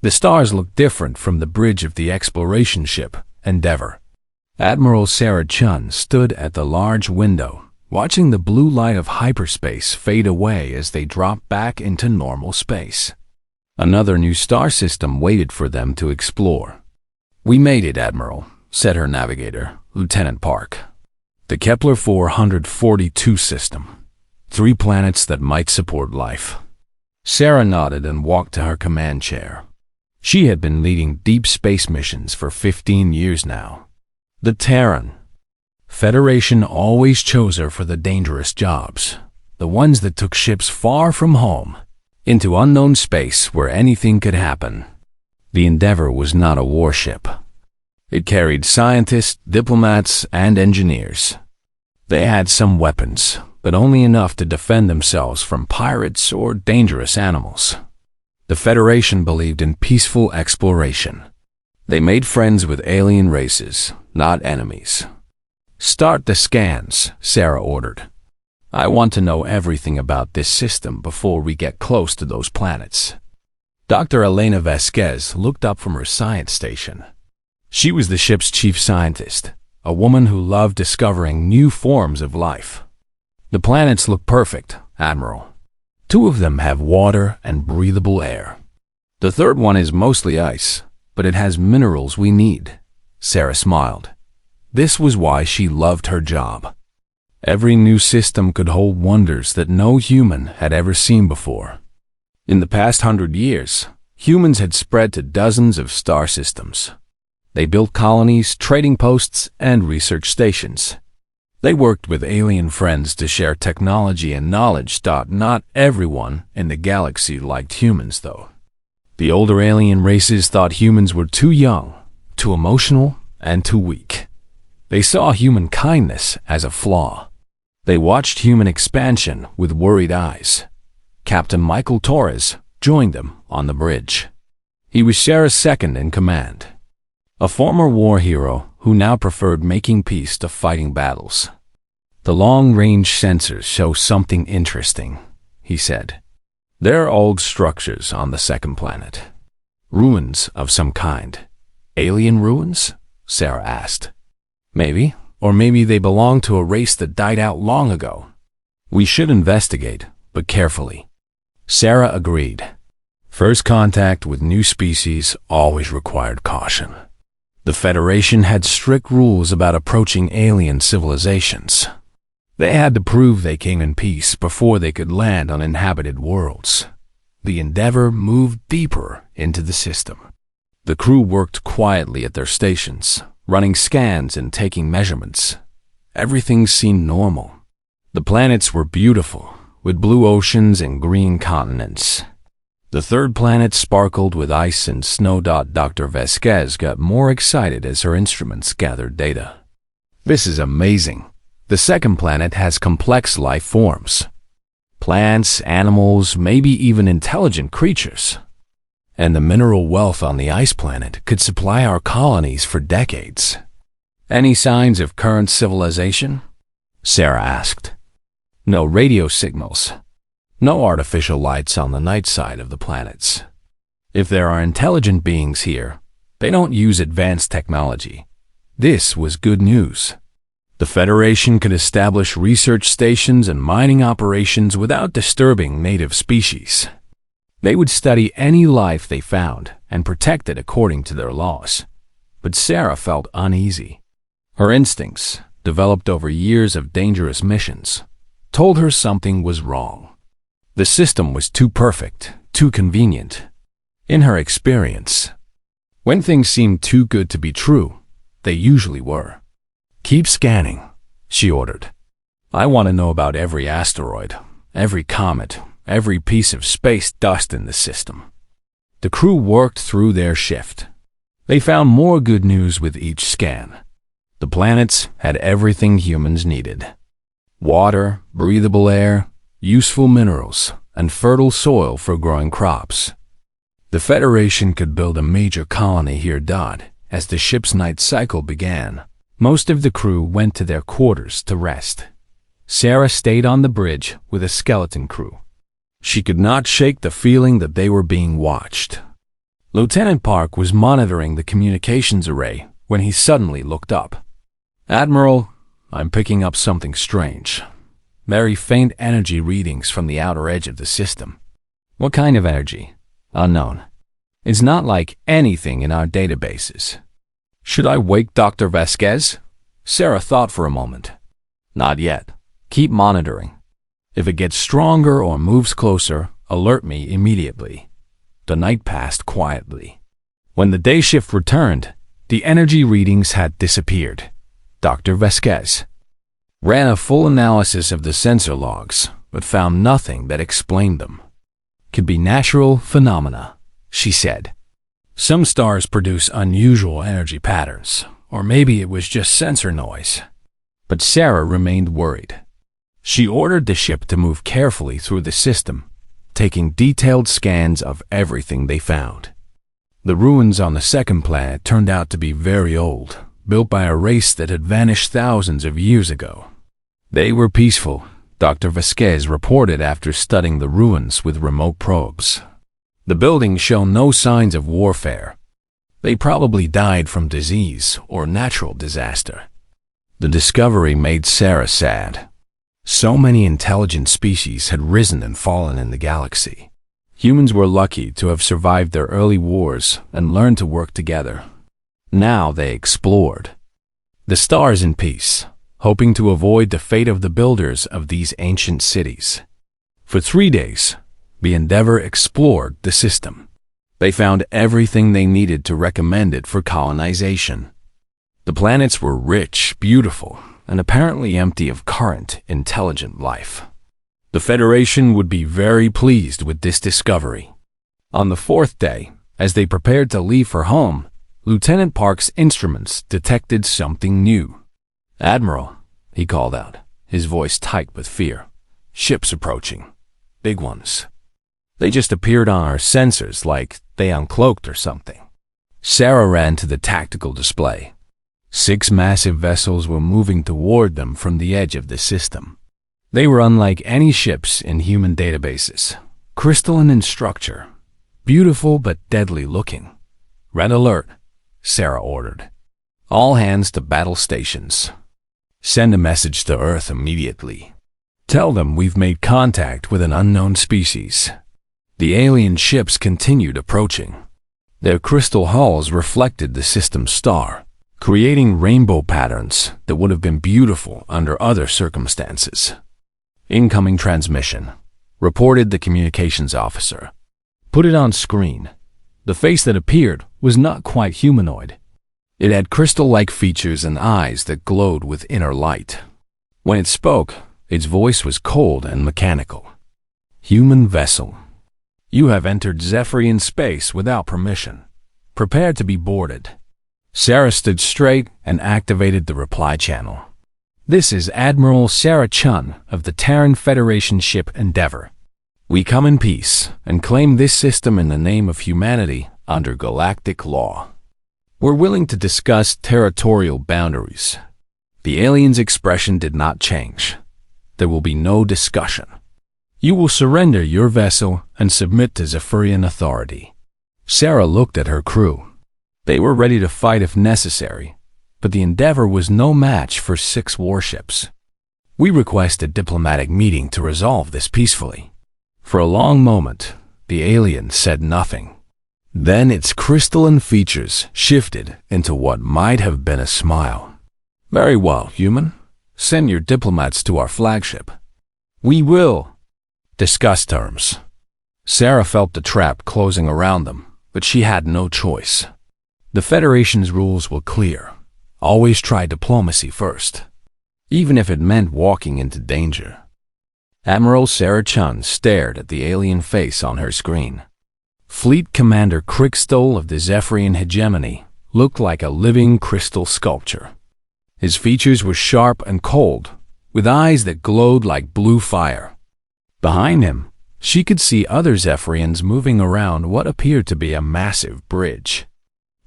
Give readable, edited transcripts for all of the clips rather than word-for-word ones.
The stars looked different from the bridge of the exploration ship, Endeavour. Admiral Sarah Chun stood at the large window, watching the blue light of hyperspace fade away as they dropped back into normal space. Another new star system waited for them to explore. "We made it, Admiral," said her navigator, Lieutenant Park. "The Kepler 442 system. 3 planets that might support life." Sarah nodded and walked to her command chair. She had been leading deep space missions for 15 years now. The Terran Federation always chose her for the dangerous jobs, the ones that took ships far from home, into unknown space where anything could happen. The Endeavour was not a warship. It carried scientists, diplomats, and engineers. They had some weapons, but only enough to defend themselves from pirates or dangerous animals. The Federation believed in peaceful exploration. They made friends with alien races, not enemies. "Start the scans," Sarah ordered. "I want to know everything about this system before we get close to those planets." Dr. Elena Vasquez looked up from her science station. She was the ship's chief scientist, a woman who loved discovering new forms of life. "The planets look perfect, Admiral. 2 of them have water and breathable air. The third one is mostly ice, but it has minerals we need." Sarah smiled. This was why she loved her job. Every new system could hold wonders that no human had ever seen before. In the past 100 years, humans had spread to dozens of star systems. They built colonies, trading posts, and research stations. They worked with alien friends to share technology and knowledge. Not everyone in the galaxy liked humans, though. The older alien races thought humans were too young, too emotional, and too weak. They saw human kindness as a flaw. They watched human expansion with worried eyes. Captain Michael Torres joined them on the bridge. He was Sarah's second in command, a former war hero who now preferred making peace to fighting battles. "The long-range sensors show something interesting," he said. "There are old structures on the second planet. Ruins of some kind." "Alien ruins?" Sarah asked. "Maybe, or maybe they belong to a race that died out long ago. We should investigate, but carefully." Sarah agreed. First contact with new species always required caution. The Federation had strict rules about approaching alien civilizations. They had to prove they came in peace before they could land on inhabited worlds. The Endeavour moved deeper into the system. The crew worked quietly at their stations, running scans and taking measurements. Everything seemed normal. The planets were beautiful, with blue oceans and green continents. The third planet sparkled with ice and snow. Dr. Vasquez got more excited as her instruments gathered data. "This is amazing. The second planet has complex life forms. Plants, animals, maybe even intelligent creatures. And the mineral wealth on the ice planet could supply our colonies for decades." "Any signs of current civilization?" Sarah asked. "No radio signals. No artificial lights on the night side of the planets. If there are intelligent beings here, they don't use advanced technology." This was good news. The Federation could establish research stations and mining operations without disturbing native species. They would study any life they found and protect it according to their laws. But Sarah felt uneasy. Her instincts, developed over years of dangerous missions, told her something was wrong. The system was too perfect, too convenient. In her experience, when things seemed too good to be true, they usually were. "Keep scanning," she ordered. "I want to know about every asteroid, every comet, every piece of space dust in the system." The crew worked through their shift. They found more good news with each scan. The planets had everything humans needed: water, breathable air, useful minerals, and fertile soil for growing crops. The Federation could build a major colony here. As the ship's night cycle began, most of the crew went to their quarters to rest. Sarah stayed on the bridge with a skeleton crew. She could not shake the feeling that they were being watched. Lieutenant Park was monitoring the communications array when he suddenly looked up. "Admiral, I'm picking up something strange. Very faint energy readings from the outer edge of the system." "What kind of energy?" "Unknown. It's not like anything in our databases." "Should I wake Dr. Vasquez?" Sarah thought for a moment. "Not yet. Keep monitoring. If it gets stronger or moves closer, alert me immediately." The night passed quietly. When the day shift returned, the energy readings had disappeared. Dr. Vasquez ran a full analysis of the sensor logs, but found nothing that explained them. "Could be natural phenomena," she said. "Some stars produce unusual energy patterns, or maybe it was just sensor noise." But Sarah remained worried. She ordered the ship to move carefully through the system, taking detailed scans of everything they found. The ruins on the second planet turned out to be very old, built by a race that had vanished thousands of years ago. They were peaceful, Dr. Vasquez reported after studying the ruins with remote probes. The buildings show no signs of warfare. They probably died from disease or natural disaster. The discovery made Sarah sad. So many intelligent species had risen and fallen in the galaxy. Humans were lucky to have survived their early wars and learned to work together. Now they explored the stars in peace, hoping to avoid the fate of the builders of these ancient cities. For 3 days, the Endeavor explored the system. They found everything they needed to recommend it for colonization. The planets were rich, beautiful, and apparently empty of current, intelligent life. The Federation would be very pleased with this discovery. On the 4th day, as they prepared to leave for home, Lieutenant Park's instruments detected something new. "Admiral," he called out, his voice tight with fear. "Ships approaching. Big ones. They just appeared on our sensors like they uncloaked or something." Sarah ran to the tactical display. 6 massive vessels were moving toward them from the edge of the system. They were unlike any ships in human databases, crystalline in structure, beautiful but deadly looking. "Red alert," Sarah ordered. "All hands to battle stations. Send a message to Earth immediately. Tell them we've made contact with an unknown species." The alien ships continued approaching. Their crystal hulls reflected the system's star, creating rainbow patterns that would have been beautiful under other circumstances. "Incoming transmission," reported the communications officer. "Put it on screen." The face that appeared was not quite humanoid. It had crystal-like features and eyes that glowed with inner light. When it spoke, its voice was cold and mechanical. "Human vessel. You have entered Zephyrian space without permission. Prepare to be boarded." Sarah stood straight and activated the reply channel. "This is Admiral Sarah Chun of the Terran Federation ship Endeavor. We come in peace and claim this system in the name of humanity under galactic law. We're willing to discuss territorial boundaries." The alien's expression did not change. "There will be no discussion. You will surrender your vessel and submit to Zephyrian authority." Sarah looked at her crew. They were ready to fight if necessary, but the Endeavor was no match for 6 warships. "We request a diplomatic meeting to resolve this peacefully." For a long moment, the alien said nothing. Then its crystalline features shifted into what might have been a smile. "Very well, human. Send your diplomats to our flagship. We will discuss terms." Sarah felt the trap closing around them, but she had no choice. The Federation's rules were clear. Always try diplomacy first, even if it meant walking into danger. Admiral Sarah Chun stared at the alien face on her screen. Fleet Commander Crickstole of the Zephyrian hegemony looked like a living crystal sculpture. His features were sharp and cold, with eyes that glowed like blue fire. Behind him, she could see other Zephyrians moving around what appeared to be a massive bridge.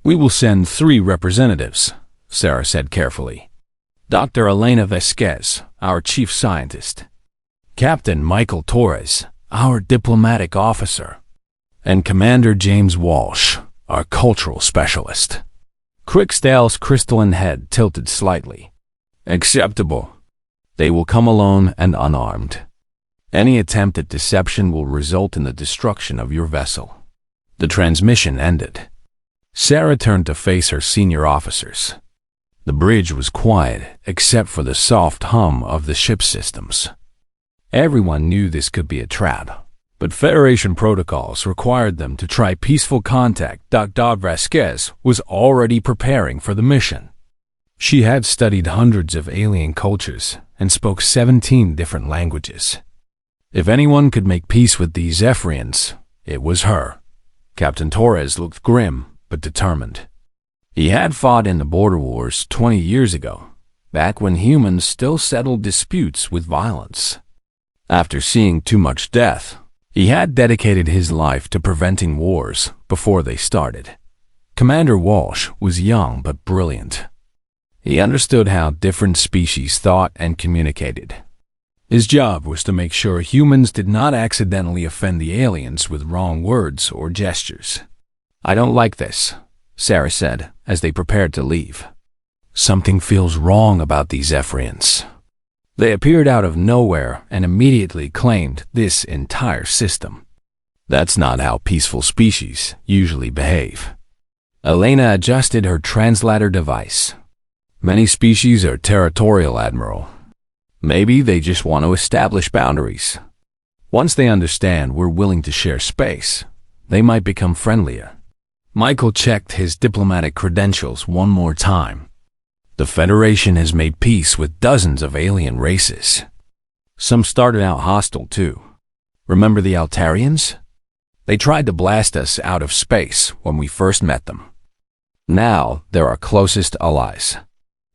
"We will send 3 representatives," Sarah said carefully. "Dr. Elena Vasquez, our chief scientist. Captain Michael Torres, our diplomatic officer. And Commander James Walsh, our cultural specialist. Crickstale's crystalline head tilted slightly. Acceptable. They will come alone and unarmed. Any attempt at deception will result in the destruction of your vessel. The transmission ended. Sarah turned to face her senior officers. The bridge was quiet except for the soft hum of the ship's systems. Everyone knew this could be a trap, but Federation protocols required them to try peaceful contact. Dr. Vasquez was already preparing for the mission. She had studied hundreds of alien cultures and spoke 17 different languages. If anyone could make peace with these Zephyrians, it was her. Captain Torres looked grim but determined. He had fought in the border wars 20 years ago, back when humans still settled disputes with violence. After seeing too much death, he had dedicated his life to preventing wars before they started. Commander Walsh was young but brilliant. He understood how different species thought and communicated. His job was to make sure humans did not accidentally offend the aliens with wrong words or gestures. "I don't like this," Sarah said as they prepared to leave. "Something feels wrong about these Zephyrians." They appeared out of nowhere and immediately claimed this entire system. That's not how peaceful species usually behave. Elena adjusted her translator device. "Many species are territorial, Admiral. Maybe they just want to establish boundaries. Once they understand we're willing to share space, they might become friendlier." Michael checked his diplomatic credentials one more time. The Federation has made peace with dozens of alien races. Some started out hostile too. Remember the Altarians? They tried to blast us out of space when we first met them. Now they're our closest allies.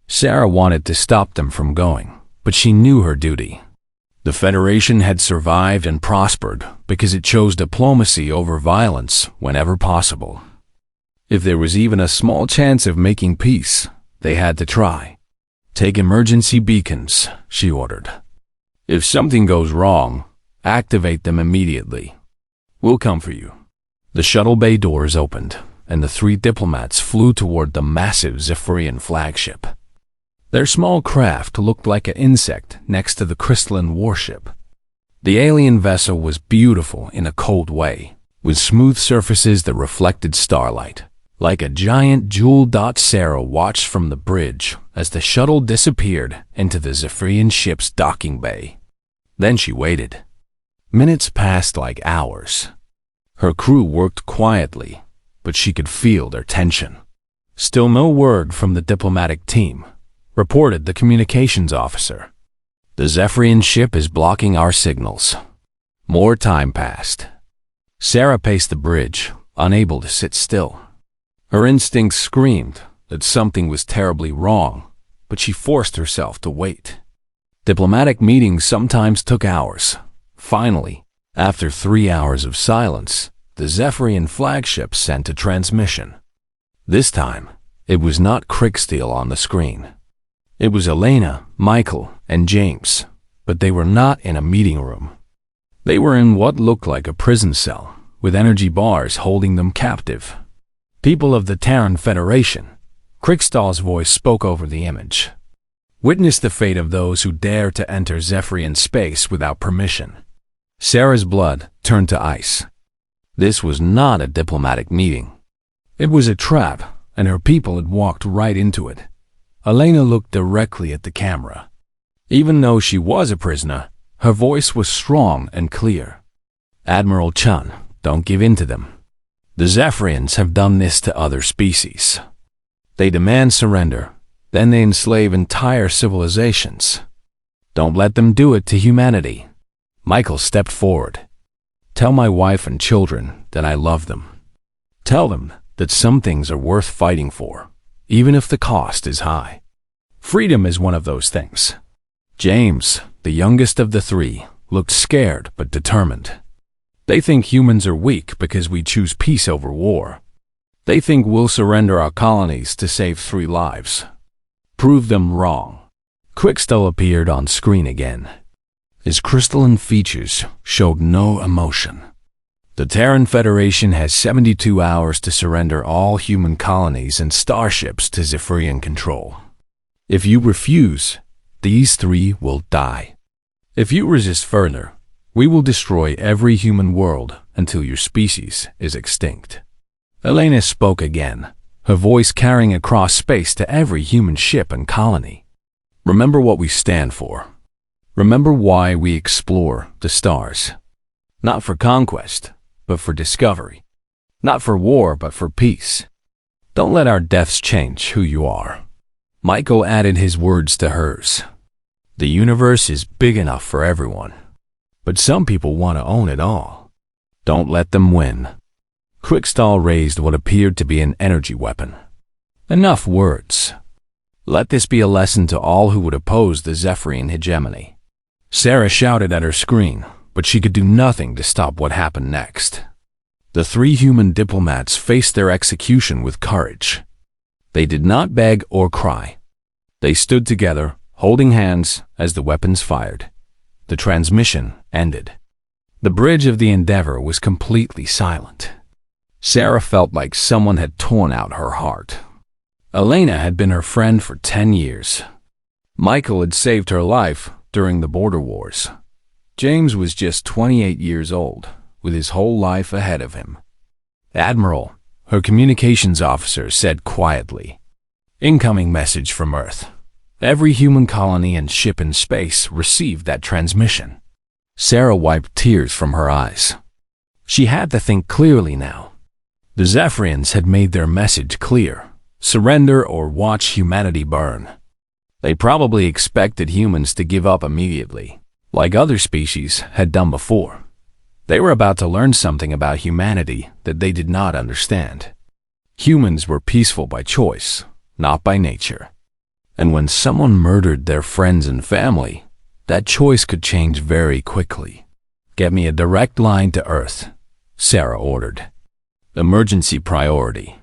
Sarah wanted to stop them from going, but she knew her duty. The Federation had survived and prospered because it chose diplomacy over violence whenever possible. If there was even a small chance of making peace, they had to try. "Take emergency beacons," she ordered. "If something goes wrong, activate them immediately. We'll come for you." The shuttle bay doors opened, and the three diplomats flew toward the massive Zephyrian flagship. Their small craft looked like an insect next to the crystalline warship. The alien vessel was beautiful in a cold way, with smooth surfaces that reflected starlight. Like a giant jewel dot, Sarah watched from the bridge as the shuttle disappeared into the Zephyrian ship's docking bay. Then she waited. Minutes passed like hours. Her crew worked quietly, but she could feel their tension. "Still no word from the diplomatic team," reported the communications officer. "The Zephyrian ship is blocking our signals." More time passed. Sarah paced the bridge, unable to sit still. Her instincts screamed that something was terribly wrong, but she forced herself to wait. Diplomatic meetings sometimes took hours. Finally, after 3 hours of silence, the Zephyrian flagship sent a transmission. This time, it was not Cricksteel on the screen. It was Elena, Michael, and James, but they were not in a meeting room. They were in what looked like a prison cell, with energy bars holding them captive. "People of the Terran Federation," Crickstall's voice spoke over the image. "Witness the fate of those who dare to enter Zephyrian space without permission." Sarah's blood turned to ice. This was not a diplomatic meeting. It was a trap, and her people had walked right into it. Elena looked directly at the camera. Even though she was a prisoner, her voice was strong and clear. "Admiral Chun, don't give in to them. The Zephyrians have done this to other species. They demand surrender, then they enslave entire civilizations. Don't let them do it to humanity." Michael stepped forward. "Tell my wife and children that I love them. Tell them that some things are worth fighting for, even if the cost is high. Freedom is one of those things." James, the youngest of the three, looked scared but determined. "They think humans are weak because we choose peace over war. They think we'll surrender our colonies to save 3 lives. Prove them wrong." Crickstall appeared on screen again. His crystalline features showed no emotion. The Terran Federation has 72 hours to surrender all human colonies and starships to Zephyrian control. If you refuse, these 3 will die. If you resist further, we will destroy every human world until your species is extinct. Elena spoke again, her voice carrying across space to every human ship and colony. Remember what we stand for. Remember why we explore the stars. Not for conquest, but for discovery. Not for war, but for peace. Don't let our deaths change who you are. Michael added his words to hers. The universe is big enough for everyone, but some people want to own it all. Don't let them win. Quickstall raised what appeared to be an energy weapon. Enough words. Let this be a lesson to all who would oppose the Zephyrian hegemony. Sarah shouted at her screen, but she could do nothing to stop what happened next. The 3 human diplomats faced their execution with courage. They did not beg or cry. They stood together, holding hands as the weapons fired. The transmission ended. The bridge of the Endeavor was completely silent. Sarah felt like someone had torn out her heart. Elena had been her friend for 10 years. Michael had saved her life during the border wars. James was just 28 years old, with his whole life ahead of him. Admiral, her communications officer, said quietly, "Incoming message from Earth." Every human colony and ship in space received that transmission. Sarah wiped tears from her eyes. She had to think clearly now. The Zephyrians had made their message clear: surrender or watch humanity burn. They probably expected humans to give up immediately, like other species had done before. They were about to learn something about humanity that they did not understand. Humans were peaceful by choice, not by nature. And when someone murdered their friends and family, that choice could change very quickly. "Get me a direct line to Earth," Sarah ordered. "Emergency priority.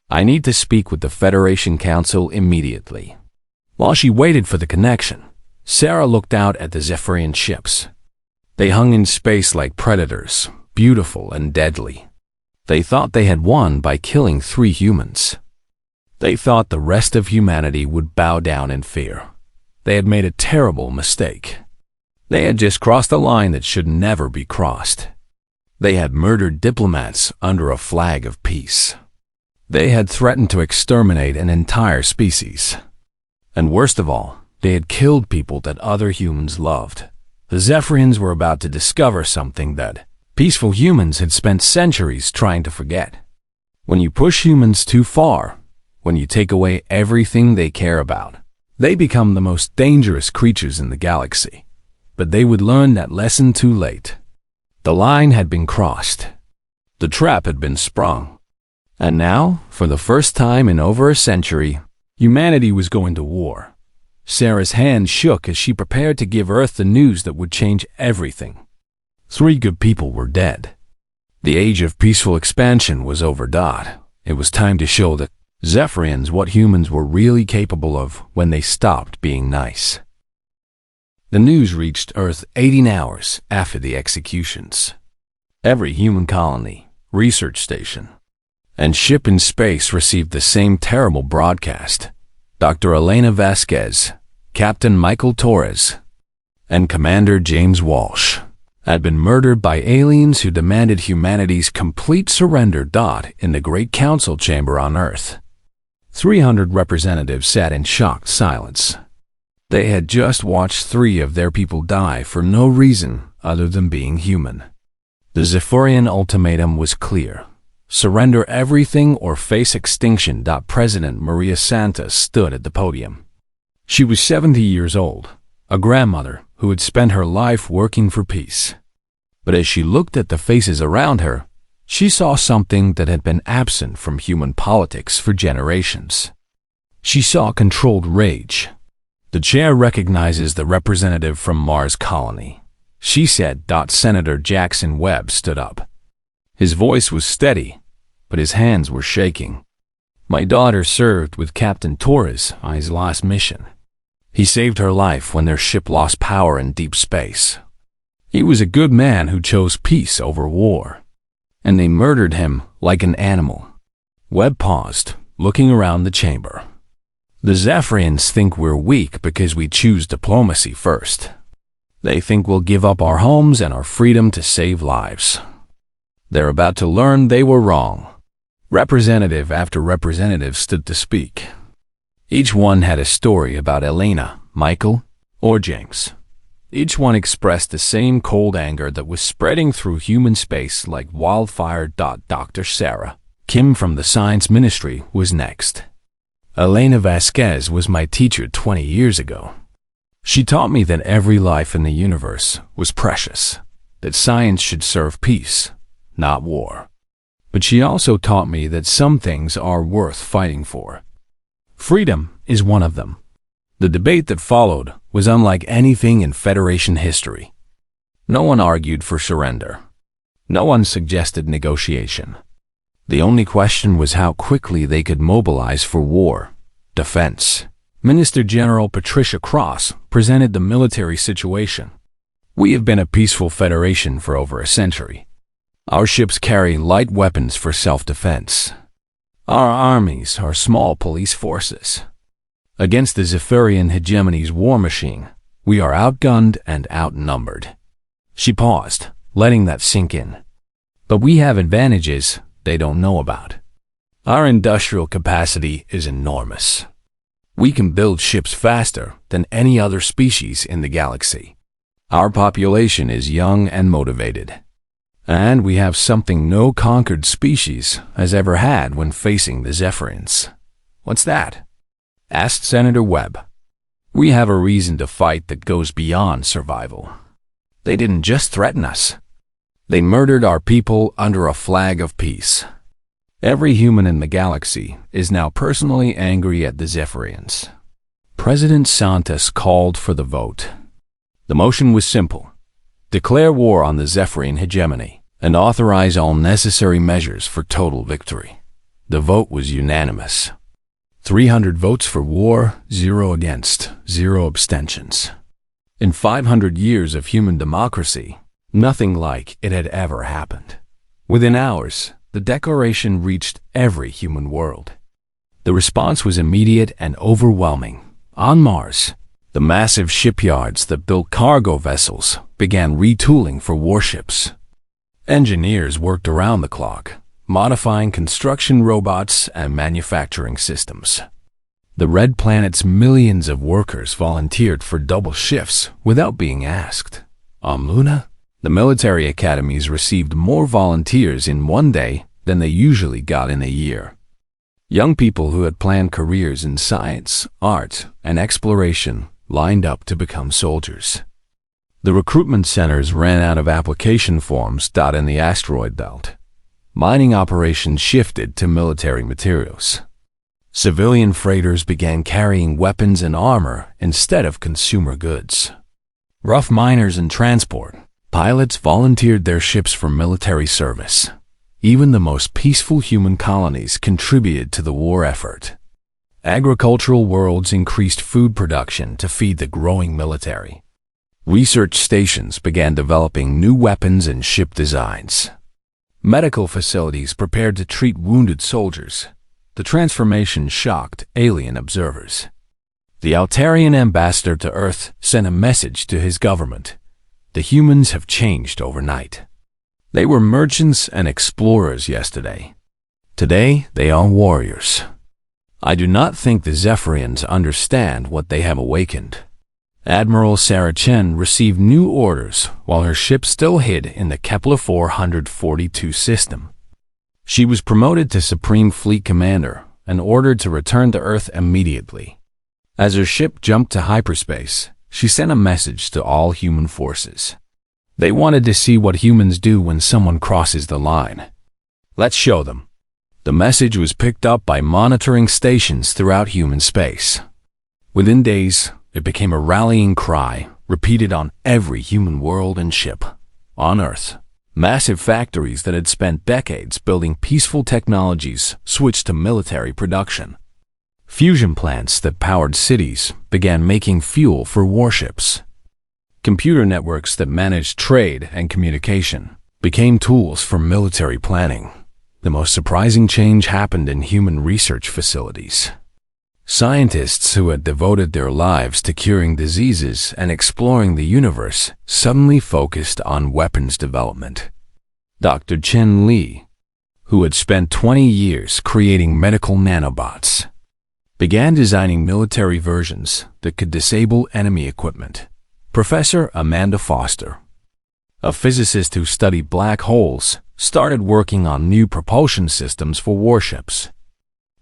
I need to speak with the Federation Council immediately." While she waited for the connection, Sarah looked out at the Zephyrian ships. They hung in space like predators, beautiful and deadly. They thought they had won by killing 3 humans. They thought the rest of humanity would bow down in fear. They had made a terrible mistake. They had just crossed a line that should never be crossed. They had murdered diplomats under a flag of peace. They had threatened to exterminate an entire species. And worst of all, they had killed people that other humans loved. The Zephyrians were about to discover something that peaceful humans had spent centuries trying to forget. When you push humans too far, when you take away everything they care about, they become the most dangerous creatures in the galaxy. But they would learn that lesson too late. The line had been crossed. The trap had been sprung. And now, for the first time in over a century, humanity was going to war. Sarah's hand shook as she prepared to give Earth the news that would change everything. 3 good people were dead. The age of peaceful expansion was over. It was time to show the Zephyrians what humans were really capable of when they stopped being nice. The news reached Earth 18 hours after the executions. Every human colony, research station, and ship in space received the same terrible broadcast. Dr. Elena Vasquez, Captain Michael Torres, and Commander James Walsh had been murdered by aliens who demanded humanity's complete surrender. In the Great Council chamber on Earth, 300 representatives sat in shocked silence. They had just watched 3 of their people die for no reason other than being human. The Zephyrian ultimatum was clear: surrender everything or face extinction. President Maria Santos stood at the podium. She was 70 years old, a grandmother who had spent her life working for peace. But as she looked at the faces around her, she saw something that had been absent from human politics for generations. She saw controlled rage. "The chair recognizes the representative from Mars colony," she said. Senator Jackson Webb stood up. His voice was steady, but his hands were shaking. "My daughter served with Captain Torres on his last mission. He saved her life when their ship lost power in deep space. He was a good man who chose peace over war. and they murdered him like an animal. Webb paused, looking around the chamber. The Zephyrians think we're weak because we choose diplomacy first. They think we'll give up our homes and our freedom to save lives. They're about to learn they were wrong. Representative after representative stood to speak. Each one had a story about Elena, Michael, or James. Each one expressed the same cold anger that was spreading through human space like wildfire. Dr. Sarah Kim from the Science Ministry was next. Elena Vasquez was my teacher 20 years ago. She taught me that every life in the universe was precious, that science should serve peace, not war. But she also taught me that some things are worth fighting for. Freedom is one of them. The debate that followed was unlike anything in Federation history. No one argued for surrender. No one suggested negotiation. The only question was how quickly they could mobilize for war, defense. Minister General Patricia Cross presented the military situation. We have been a peaceful federation for over a century. Our ships carry light weapons for self-defense. Our armies are small police forces. Against the Zephyrian hegemony's war machine, we are outgunned and outnumbered. She paused, letting that sink in. But we have advantages they don't know about. Our industrial capacity is enormous. We can build ships faster than any other species in the galaxy. Our population is young and motivated. And we have something no conquered species has ever had when facing the Zephyrians. What's that? Asked Senator Webb. We have a reason to fight that goes beyond survival. They didn't just threaten us. They murdered our people under a flag of peace. Every human in the galaxy is now personally angry at the Zephyrians. President Santos called for the vote. The motion was simple. Declare war on the Zephyrian hegemony and authorize all necessary measures for total victory. The vote was unanimous. 300 votes for war, 0 against, 0 abstentions. In 500 years of human democracy, nothing like it had ever happened. Within hours, the declaration reached every human world. The response was immediate and overwhelming. On Mars, the massive shipyards that built cargo vessels began retooling for warships. Engineers worked around the clock, modifying construction robots and manufacturing systems. The Red Planet's millions of workers volunteered for double shifts without being asked. On Luna, the military academies received more volunteers in one day than they usually got in a year. Young people who had planned careers in science, art, and exploration lined up to become soldiers. The recruitment centers ran out of application forms in the asteroid belt. Mining operations shifted to military materials. Civilian freighters began carrying weapons and armor instead of consumer goods. Rough miners and transport pilots volunteered their ships for military service. Even the most peaceful human colonies contributed to the war effort. Agricultural worlds increased food production to feed the growing military. Research stations began developing new weapons and ship designs. Medical facilities prepared to treat wounded soldiers. The transformation shocked alien observers. The Altarian ambassador to Earth sent a message to his government. The humans have changed overnight. They were merchants and explorers yesterday. Today, they are warriors. I do not think the Zephyrians understand what they have awakened. Admiral Sarah Chen received new orders while her ship still hid in the Kepler 442 system. She was promoted to Supreme Fleet Commander and ordered to return to Earth immediately. As her ship jumped to hyperspace, she sent a message to all human forces. They wanted to see what humans do when someone crosses the line. Let's show them. The message was picked up by monitoring stations throughout human space. Within days, it became a rallying cry, repeated on every human world and ship. On Earth, massive factories that had spent decades building peaceful technologies switched to military production. Fusion plants that powered cities began making fuel for warships. Computer networks that managed trade and communication became tools for military planning. The most surprising change happened in human research facilities. Scientists who had devoted their lives to curing diseases and exploring the universe suddenly focused on weapons development. Dr. Chen Li, who had spent 20 years creating medical nanobots, began designing military versions that could disable enemy equipment. Professor Amanda Foster, a physicist who studied black holes, started working on new propulsion systems for warships.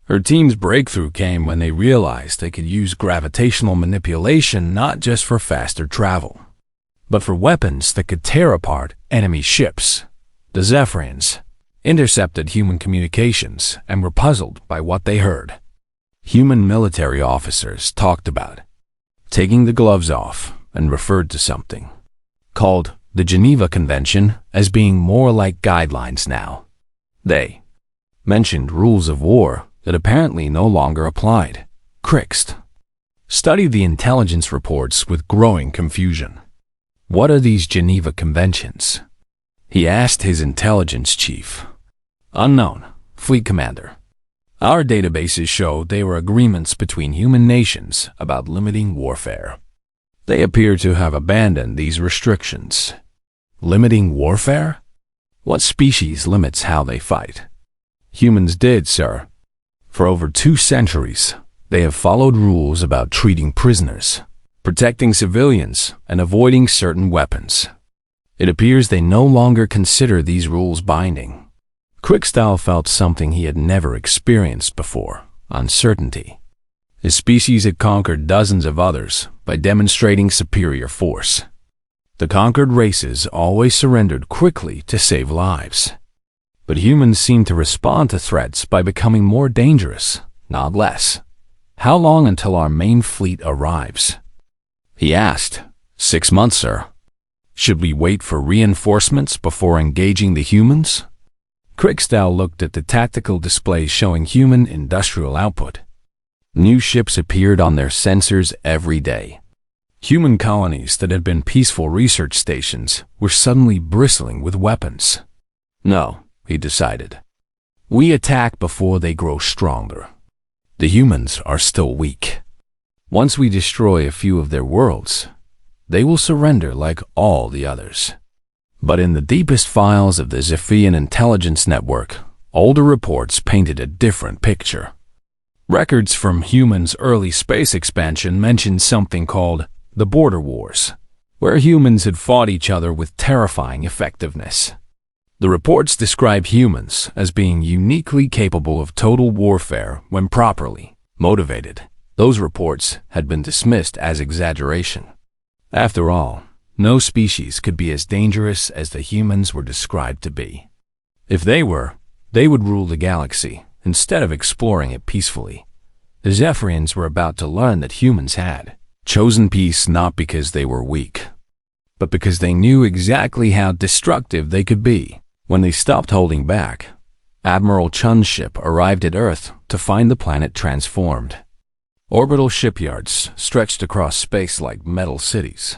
Her team's breakthrough came when they realized they could use gravitational manipulation not just for faster travel, but for weapons that could tear apart enemy ships. The Zephyrians intercepted human communications and were puzzled by what they heard. Human military officers talked about taking the gloves off and referred to something called the Geneva Convention as being more like guidelines now. They mentioned rules of war that apparently no longer applied. Crixt studied the intelligence reports with growing confusion. What are these Geneva Conventions? He asked his intelligence chief. Unknown, fleet commander. Our databases show they were agreements between human nations about limiting warfare. They appear to have abandoned these restrictions. Limiting warfare? What species limits how they fight? Humans did, sir. For over 2 centuries, they have followed rules about treating prisoners, protecting civilians, and avoiding certain weapons. It appears they no longer consider these rules binding. Crickstyle felt something he had never experienced before: uncertainty. His species had conquered dozens of others by demonstrating superior force. The conquered races always surrendered quickly to save lives. But humans seem to respond to threats by becoming more dangerous, not less. How long until our main fleet arrives? He asked. 6 months, sir. Should we wait for reinforcements before engaging the humans? Crickstyle looked at the tactical displays showing human industrial output. New ships appeared on their sensors every day. Human colonies that had been peaceful research stations were suddenly bristling with weapons. No, he decided. We attack before they grow stronger. The humans are still weak. Once we destroy a few of their worlds, they will surrender like all the others. But in the deepest files of the Zephyrian intelligence network, older reports painted a different picture. Records from humans' early space expansion mentioned something called the Border Wars, where humans had fought each other with terrifying effectiveness. The reports describe humans as being uniquely capable of total warfare when properly motivated. Those reports had been dismissed as exaggeration. After all, no species could be as dangerous as the humans were described to be. If they were, they would rule the galaxy instead of exploring it peacefully. The Zephyrians were about to learn that humans had chosen peace not because they were weak, but because they knew exactly how destructive they could be. When they stopped holding back, Admiral Chun's ship arrived at Earth to find the planet transformed. Orbital shipyards stretched across space like metal cities.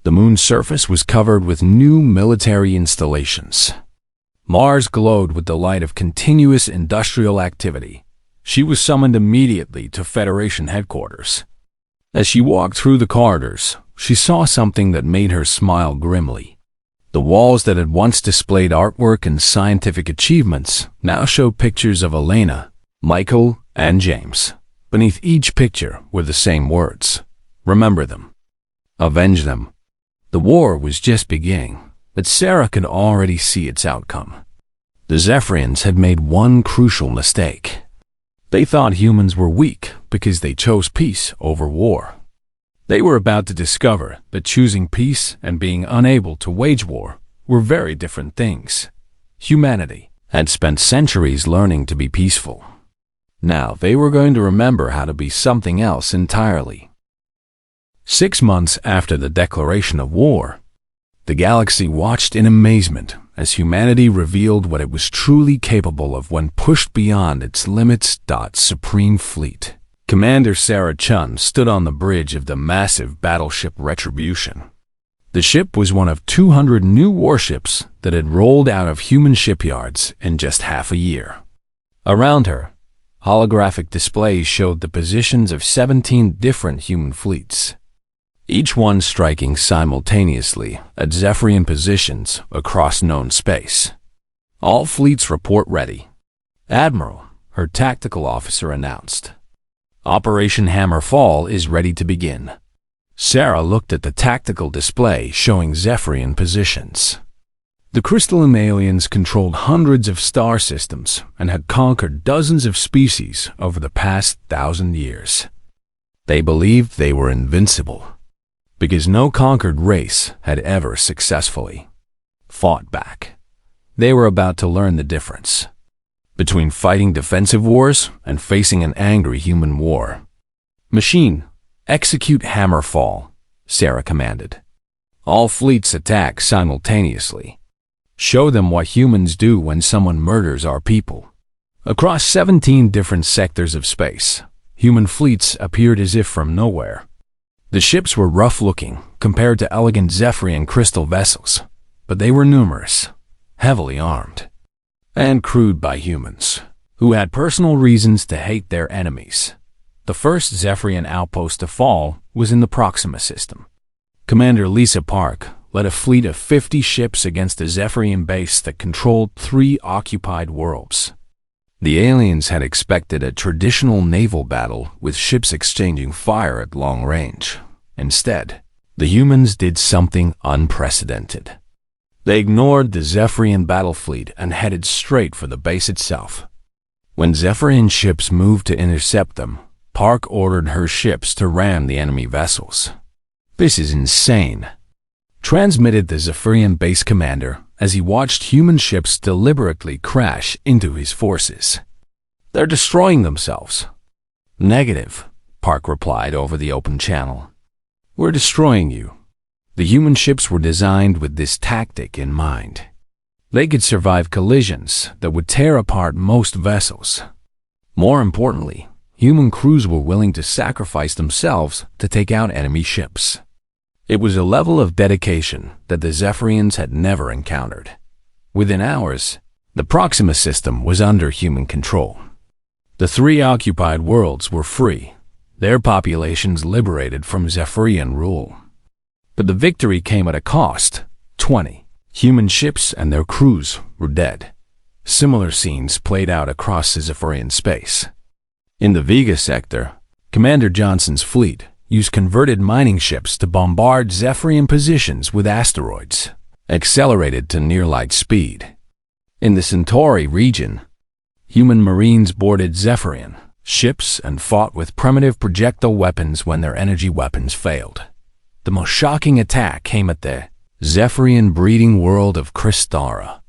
The moon's surface was covered with new military installations. Mars glowed with the light of continuous industrial activity. She was summoned immediately to Federation headquarters. As she walked through the corridors, she saw something that made her smile grimly. The walls that had once displayed artwork and scientific achievements now showed pictures of Elena, Michael, and James. Beneath each picture were the same words: remember them, avenge them. The war was just beginning, but Sarah could already see its outcome. The Zephyrians had made one crucial mistake. They thought humans were weak because they chose peace over war. They were about to discover that choosing peace and being unable to wage war were very different things. Humanity had spent centuries learning to be peaceful. Now they were going to remember how to be something else entirely. 6 months after the declaration of war, the galaxy watched in amazement as humanity revealed what it was truly capable of when pushed beyond its limits. Supreme Fleet. Commander Sarah Chun stood on the bridge of the massive battleship Retribution. The ship was one of 200 new warships that had rolled out of human shipyards in just half a year. Around her, holographic displays showed the positions of 17 different human fleets, each one striking simultaneously at Zephyrian positions across known space. All fleets report ready. Admiral, her tactical officer, announced. Operation Hammerfall is ready to begin. Sarah looked at the tactical display showing Zephyrian positions. The crystalline aliens controlled hundreds of star systems and had conquered dozens of species over the past 1,000 years. They believed they were invincible, because no conquered race had ever successfully fought back. They were about to learn the difference between fighting defensive wars and facing an angry human war. Machine, execute Hammerfall, Sarah commanded. All fleets attack simultaneously. Show them what humans do when someone murders our people. Across 17 different sectors of space, human fleets appeared as if from nowhere. The ships were rough-looking compared to elegant Zephyrian crystal vessels, but they were numerous, heavily armed, and crewed by humans who had personal reasons to hate their enemies. The first Zephyrian outpost to fall was in the Proxima system. Commander Lisa Park led a fleet of 50 ships against a Zephyrian base that controlled 3 occupied worlds. The aliens had expected a traditional naval battle with ships exchanging fire at long range. Instead, the humans did something unprecedented. They ignored the Zephyrian battle fleet and headed straight for the base itself. When Zephyrian ships moved to intercept them, Park ordered her ships to ram the enemy vessels. "This is insane," transmitted the Zephyrian base commander as he watched human ships deliberately crash into his forces. "They're destroying themselves." "Negative," Park replied over the open channel. "We're destroying you." The human ships were designed with this tactic in mind. They could survive collisions that would tear apart most vessels. More importantly, human crews were willing to sacrifice themselves to take out enemy ships. It was a level of dedication that the Zephyrians had never encountered. Within hours, the Proxima system was under human control. The 3 occupied worlds were free, their populations liberated from Zephyrian rule. But the victory came at a cost. 20 human ships and their crews were dead. Similar scenes played out across Zephyrian space. In the Vega sector, Commander Johnson's fleet used converted mining ships to bombard Zephyrian positions with asteroids, accelerated to near-light speed. In the Centauri region, human marines boarded Zephyrian ships and fought with primitive projectile weapons when their energy weapons failed. The most shocking attack came at the Zephyrian breeding world of Crystara.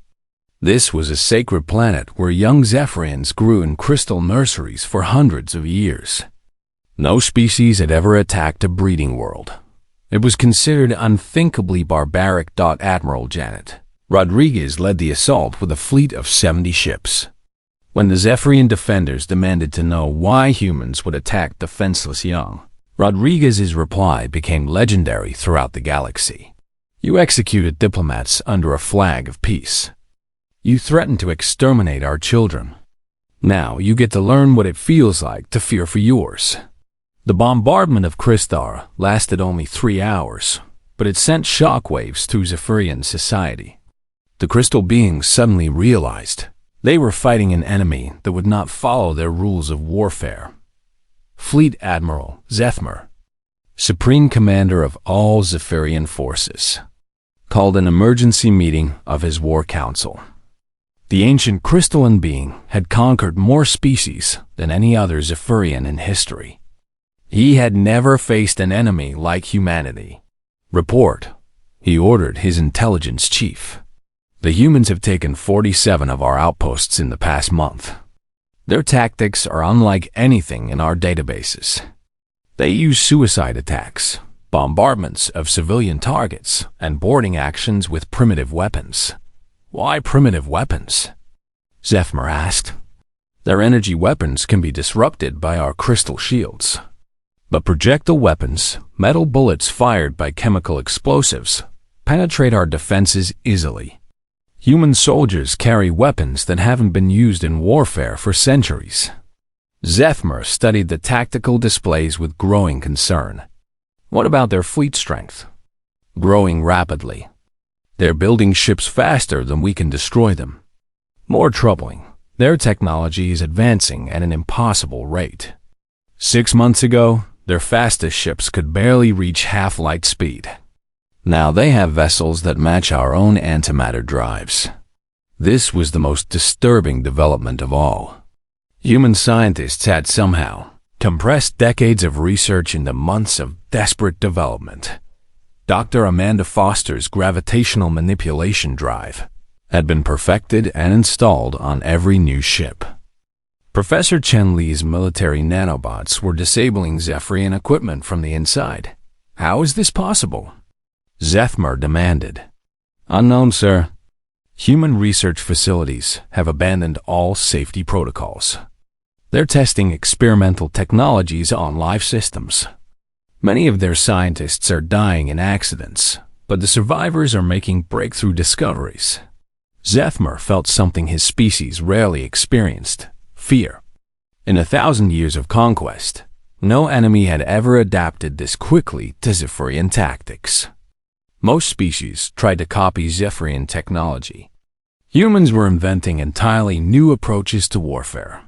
This was a sacred planet where young Zephyrians grew in crystal nurseries for hundreds of years. No species had ever attacked a breeding world. It was considered unthinkably barbaric. Admiral Janet Rodriguez led the assault with a fleet of 70 ships. When the Zephyrian defenders demanded to know why humans would attack defenseless young, Rodriguez's reply became legendary throughout the galaxy. "You executed diplomats under a flag of peace. You threatened to exterminate our children. Now you get to learn what it feels like to fear for yours." The bombardment of Crystara lasted only 3 hours, but it sent shockwaves through Zephyrian society. The crystal beings suddenly realized they were fighting an enemy that would not follow their rules of warfare. Fleet Admiral Zethmer, Supreme Commander of all Zephyrian forces, called an emergency meeting of his War Council. The ancient crystalline being had conquered more species than any other Zephyrian in history. He had never faced an enemy like humanity. "Report," he ordered his intelligence chief. "The humans have taken 47 of our outposts in the past month. Their tactics are unlike anything in our databases. They use suicide attacks, bombardments of civilian targets, and boarding actions with primitive weapons." "Why primitive weapons?" Zethmer asked. "Their energy weapons can be disrupted by our crystal shields. But projectile weapons, metal bullets fired by chemical explosives, penetrate our defenses easily. Human soldiers carry weapons that haven't been used in warfare for centuries. Zethmer studied the tactical displays with growing concern. What about their fleet strength? Growing rapidly. They're building ships faster than we can destroy them. More troubling, their technology is advancing at an impossible rate. 6 months ago, their fastest ships could barely reach half light speed. Now they have vessels that match our own antimatter drives. This was the most disturbing development of all. Human scientists had somehow compressed decades of research into months of desperate development. Dr. Amanda Foster's gravitational manipulation drive had been perfected and installed on every new ship. Professor Chen Li's military nanobots were disabling Zephyrian equipment from the inside. How is this possible? Zethmer demanded. Unknown, sir. Human research facilities have abandoned all safety protocols. They're testing experimental technologies on live systems. Many of their scientists are dying in accidents, but the survivors are making breakthrough discoveries. Zethmer felt something his species rarely experienced: fear. In 1,000 years of conquest, no enemy had ever adapted this quickly to Zephyrian tactics. Most species tried to copy Zephyrian technology. Humans were inventing entirely new approaches to warfare.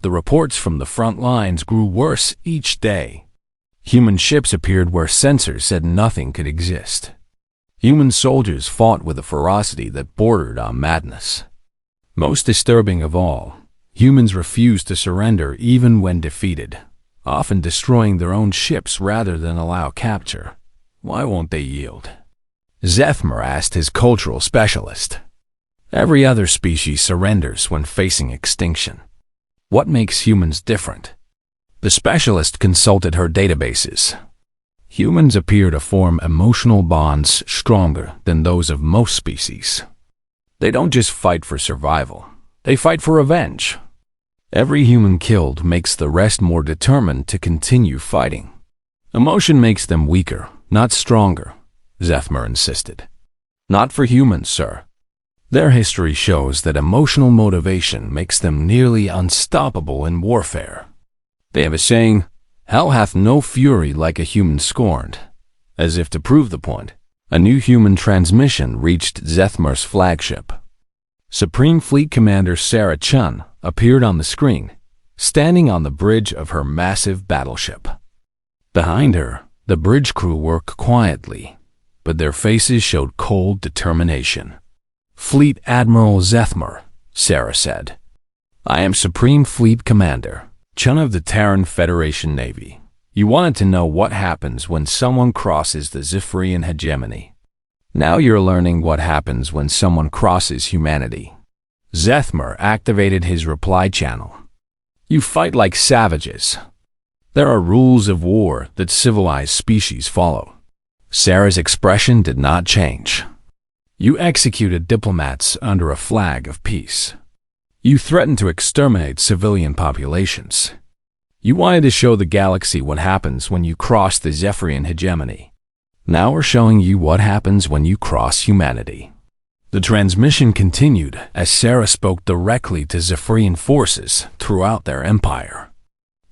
The reports from the front lines grew worse each day. Human ships appeared where sensors said nothing could exist. Human soldiers fought with a ferocity that bordered on madness. Most disturbing of all, humans refused to surrender even when defeated, often destroying their own ships rather than allow capture. Why won't they yield? Zethmer asked his cultural specialist. Every other species surrenders when facing extinction. What makes humans different? The specialist consulted her databases. Humans appear to form emotional bonds stronger than those of most species. They don't just fight for survival, they fight for revenge. Every human killed makes the rest more determined to continue fighting. Emotion makes them weaker, not stronger, Zethmer insisted. Not for humans, sir. Their history shows that emotional motivation makes them nearly unstoppable in warfare. They have a saying, "Hell hath no fury like a human scorned." As if to prove the point, a new human transmission reached Zethmer's flagship. Supreme Fleet Commander Sarah Chun appeared on the screen, standing on the bridge of her massive battleship. Behind her, the bridge crew worked quietly, but their faces showed cold determination. "Fleet Admiral Zethmer," Sarah said. "I am Supreme Fleet Commander Chun of the Terran Federation Navy. You wanted to know what happens when someone crosses the Zephyrian hegemony. Now you're learning what happens when someone crosses humanity." Zethmer activated his reply channel. "You fight like savages. There are rules of war that civilized species follow." Sarah's expression did not change. "You executed diplomats under a flag of peace. You threatened to exterminate civilian populations. You wanted to show the galaxy what happens when you cross the Zephyrian hegemony. Now we're showing you what happens when you cross humanity." The transmission continued as Sarah spoke directly to Zephyrian forces throughout their empire.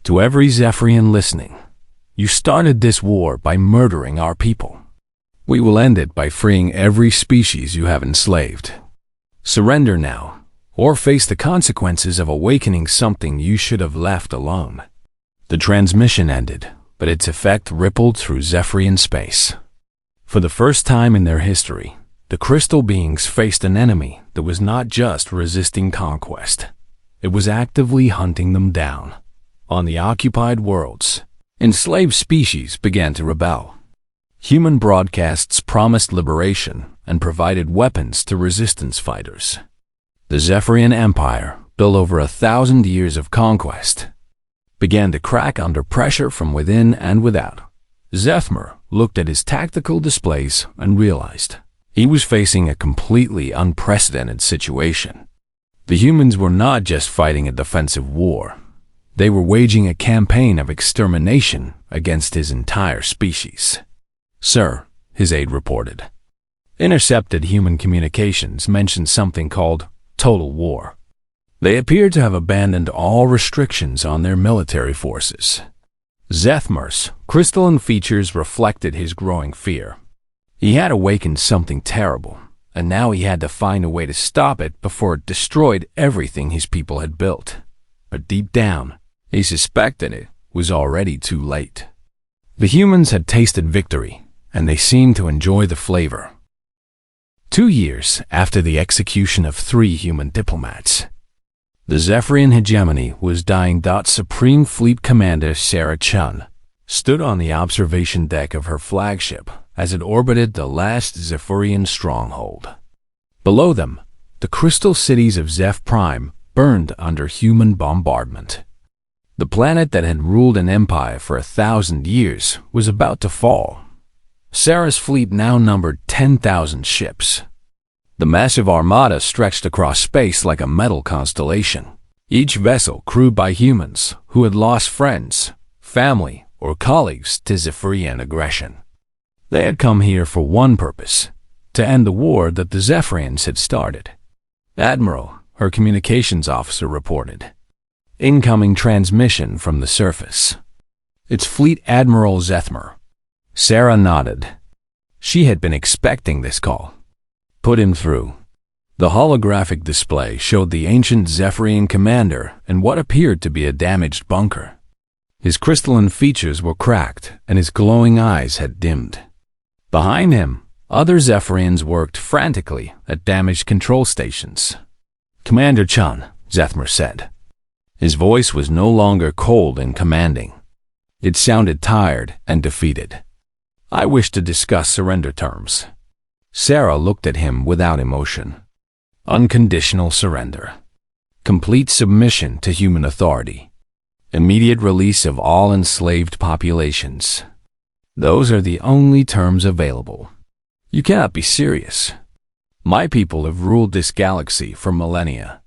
"To every Zephyrian listening, you started this war by murdering our people. We will end it by freeing every species you have enslaved. Surrender now, or face the consequences of awakening something you should have left alone." The transmission ended, but its effect rippled through Zephyrian space. For the first time in their history, the crystal beings faced an enemy that was not just resisting conquest. It was actively hunting them down. On the occupied worlds, enslaved species began to rebel. Human broadcasts promised liberation and provided weapons to resistance fighters. The Zephyrian Empire, built over 1,000 years of conquest, began to crack under pressure from within and without. Zethmer looked at his tactical displays and realized he was facing a completely unprecedented situation. The humans were not just fighting a defensive war. They were waging a campaign of extermination against his entire species. "Sir," his aide reported, Intercepted human communications mentioned something called total war. They appeared to have abandoned all restrictions on their military forces. Zethmar's crystalline features reflected his growing fear. He had awakened something terrible, and now he had to find a way to stop it before it destroyed everything his people had built. But deep down, he suspected it was already too late. The humans had tasted victory, and they seemed to enjoy the flavor. 2 years after the execution of 3 human diplomats, the Zephyrian hegemony was dying. Supreme Fleet Commander Sarah Chun stood on the observation deck of her flagship as it orbited the last Zephyrian stronghold. Below them, the crystal cities of Zeph Prime burned under human bombardment. The planet that had ruled an empire for 1,000 years was about to fall. Sarah's fleet now numbered 10,000 ships. The massive armada stretched across space like a metal constellation, each vessel crewed by humans who had lost friends, family, or colleagues to Zephyrian aggression. They had come here for one purpose: to end the war that the Zephyrians had started. Admiral, her communications officer, reported. Incoming transmission from the surface. It's Fleet Admiral Zethmar. Sarah nodded. She had been expecting this call. Put him through. The holographic display showed the ancient Zephyrian commander in what appeared to be a damaged bunker. His crystalline features were cracked, and his glowing eyes had dimmed. Behind him, other Zephyrians worked frantically at damaged control stations. "Commander Chun," Zethmar said. His voice was no longer cold and commanding. It sounded tired and defeated. "I wish to discuss surrender terms." Sarah looked at him without emotion. Unconditional surrender. Complete submission to human authority. Immediate release of all enslaved populations. Those are the only terms available. You cannot be serious. My people have ruled this galaxy for millennia.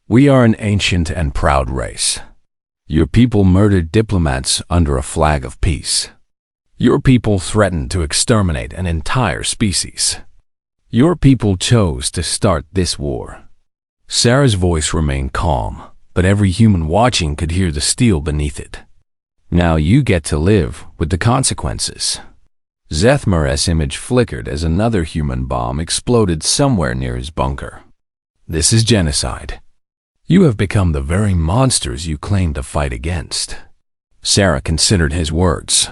We are an ancient and proud race. Your people murdered diplomats under a flag of peace. Your people threatened to exterminate an entire species. Your people chose to start this war. Sarah's voice remained calm, but every human watching could hear the steel beneath it. Now you get to live with the consequences. Zethmar's image flickered as another human bomb exploded somewhere near his bunker. This is genocide. You have become the very monsters you claimed to fight against. Sarah considered his words.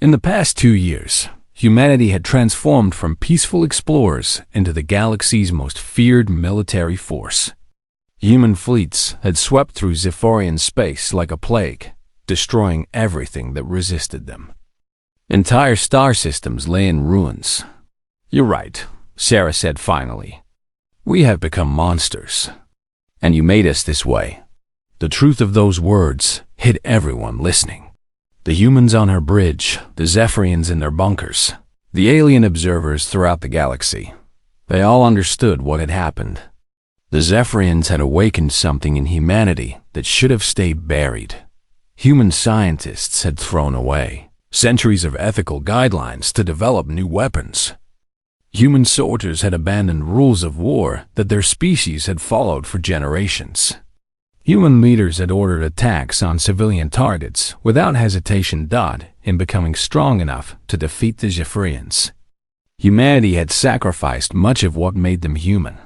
In the past 2 years, humanity had transformed from peaceful explorers into the galaxy's most feared military force. Human fleets had swept through Zephyrian space like a plague, destroying everything that resisted them. Entire star systems lay in ruins. "You're right," Sarah said finally. "We have become monsters. And you made us this way." The truth of those words hit everyone listening. The humans on her bridge, the Zephyrians in their bunkers, the alien observers throughout the galaxy. They all understood what had happened. The Zephyrians had awakened something in humanity that should have stayed buried. Human scientists had thrown away centuries of ethical guidelines to develop new weapons. Human soldiers had abandoned rules of war that their species had followed for generations. Human leaders had ordered attacks on civilian targets without hesitation. In becoming strong enough to defeat the Zephyrians. Humanity had sacrificed much of what made them human.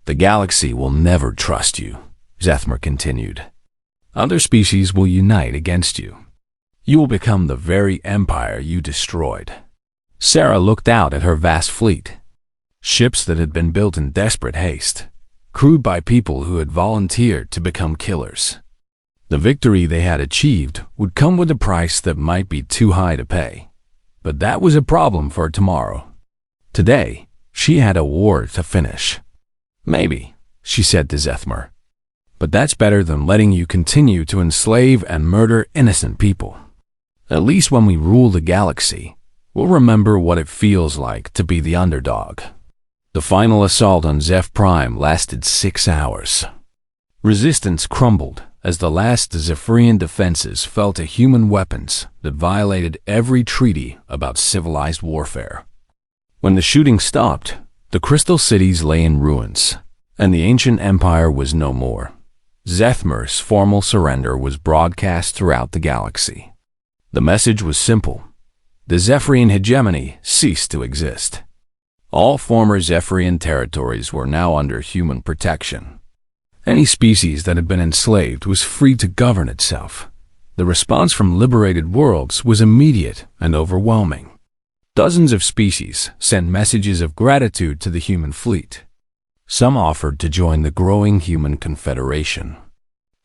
"The galaxy will never trust you," Zethmar continued. "Other species will unite against you. You will become the very empire you destroyed." Sarah looked out at her vast fleet. Ships that had been built in desperate haste, crewed by people who had volunteered to become killers. The victory they had achieved would come with a price that might be too high to pay. But that was a problem for tomorrow. Today, she had a war to finish. "Maybe," she said to Zethmar. "But that's better than letting you continue to enslave and murder innocent people. At least when we rule the galaxy, we'll remember what it feels like to be the underdog." The final assault on Zeph Prime lasted 6 hours. Resistance crumbled as the last Zephyrian defenses fell to human weapons that violated every treaty about civilized warfare. When the shooting stopped, the crystal cities lay in ruins, and the ancient empire was no more. Zethmir's formal surrender was broadcast throughout the galaxy. The message was simple. The Zephyrian hegemony ceased to exist. All former Zephyrian territories were now under human protection. Any species that had been enslaved was free to govern itself. The response from liberated worlds was immediate and overwhelming. Dozens of species sent messages of gratitude to the human fleet. Some offered to join the growing human confederation.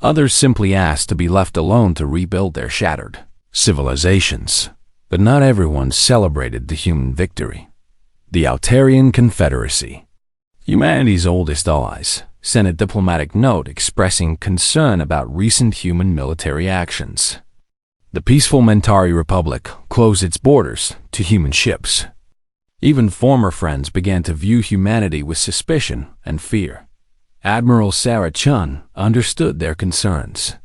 Others simply asked to be left alone to rebuild their shattered civilizations. But not everyone celebrated the human victory. The Altarian Confederacy, humanity's oldest allies, sent a diplomatic note expressing concern about recent human military actions. The peaceful Mentari Republic closed its borders to human ships. Even former friends began to view humanity with suspicion and fear. Admiral Sarah Chun understood their concerns.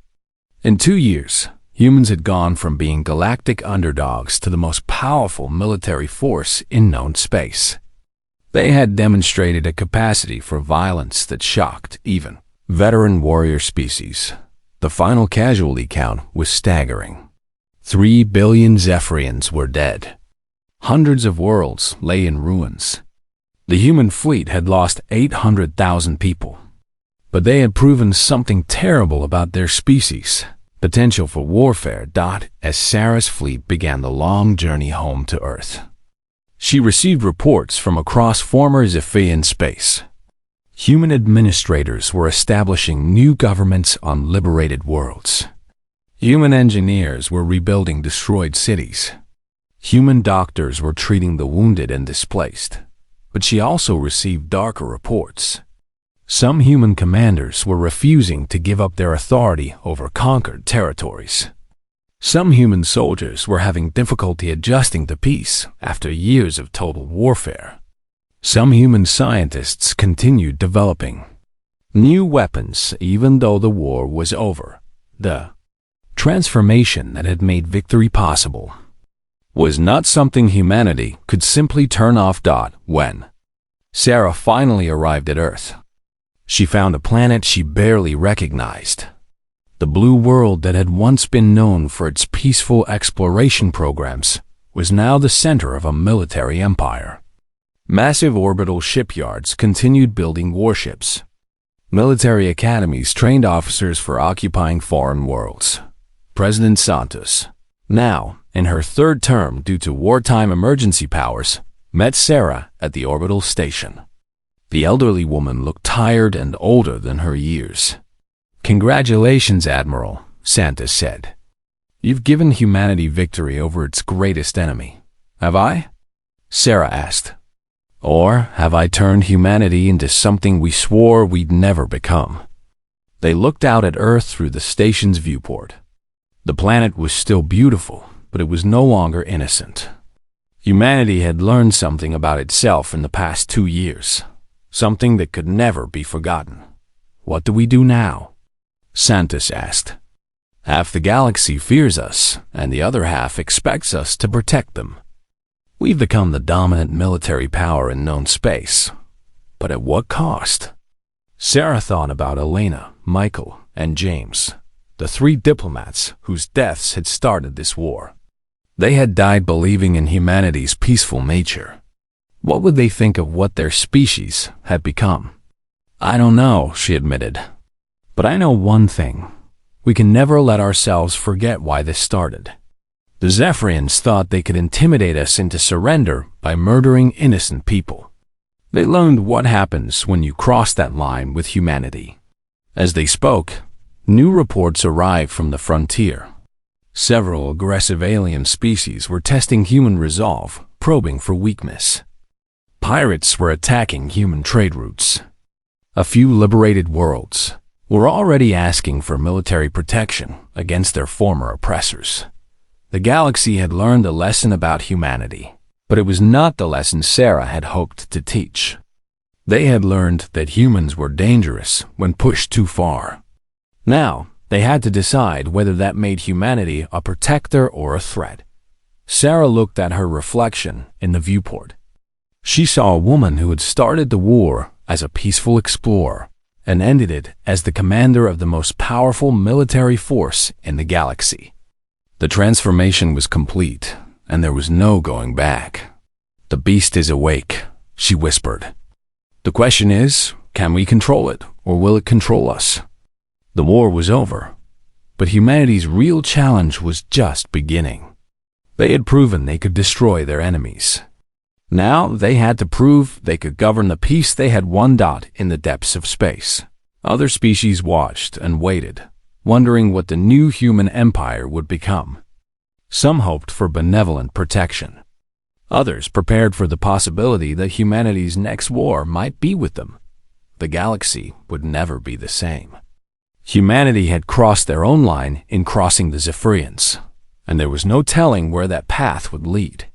In 2 years, humans had gone from being galactic underdogs to the most powerful military force in known space. They had demonstrated a capacity for violence that shocked even veteran warrior species. The final casualty count was staggering. 3 billion Zephyrians were dead. Hundreds of worlds lay in ruins. The human fleet had lost 800,000 people. But they had proven something terrible about their species. Potential for warfare. As Sarah's fleet began the long journey home to Earth, she received reports from across former Zephyrian space. Human administrators were establishing new governments on liberated worlds. Human engineers were rebuilding destroyed cities. Human doctors were treating the wounded and displaced. But she also received darker reports. Some human commanders were refusing to give up their authority over conquered territories. Some human soldiers were having difficulty adjusting to peace after years of total warfare. Some human scientists continued developing new weapons even though the war was over. The transformation that had made victory possible was not something humanity could simply turn off. When Sarah finally arrived at Earth, she found a planet she barely recognized. The blue world that had once been known for its peaceful exploration programs was now the center of a military empire. Massive orbital shipyards continued building warships. Military academies trained officers for occupying foreign worlds. President Santos, now in her 3rd term due to wartime emergency powers, met Sarah at the orbital station. The elderly woman looked tired and older than her years. "Congratulations, Admiral," Santos said. "You've given humanity victory over its greatest enemy. Have I?" Sarah asked. "Or have I turned humanity into something we swore we'd never become?" They looked out at Earth through the station's viewport. The planet was still beautiful, but it was no longer innocent. Humanity had learned something about itself in the past 2 years. Something that could never be forgotten. "What do we do now?" Santos asked. "Half the galaxy fears us, and the other half expects us to protect them. We've become the dominant military power in known space. But at what cost?" Sarah thought about Elena, Michael, and James, the 3 diplomats whose deaths had started this war. They had died believing in humanity's peaceful nature. What would they think of what their species had become? "I don't know," she admitted. "But I know one thing. We can never let ourselves forget why this started. The Zephyrians thought they could intimidate us into surrender by murdering innocent people. They learned what happens when you cross that line with humanity." As they spoke, new reports arrived from the frontier. Several aggressive alien species were testing human resolve, probing for weakness. Pirates were attacking human trade routes. A few liberated worlds were already asking for military protection against their former oppressors. The galaxy had learned a lesson about humanity, but it was not the lesson Sarah had hoped to teach. They had learned that humans were dangerous when pushed too far. Now, they had to decide whether that made humanity a protector or a threat. Sarah looked at her reflection in the viewport. She saw a woman who had started the war as a peaceful explorer and ended it as the commander of the most powerful military force in the galaxy. The transformation was complete, and there was no going back. "The beast is awake," she whispered. "The question is, can we control it, or will it control us?" The war was over, but humanity's real challenge was just beginning. They had proven they could destroy their enemies. Now they had to prove they could govern the peace they had won in the depths of space. Other species watched and waited, wondering what the new human empire would become. Some hoped for benevolent protection. Others prepared for the possibility that humanity's next war might be with them. The galaxy would never be the same. Humanity had crossed their own line in crossing the Zephyrians, and there was no telling where that path would lead.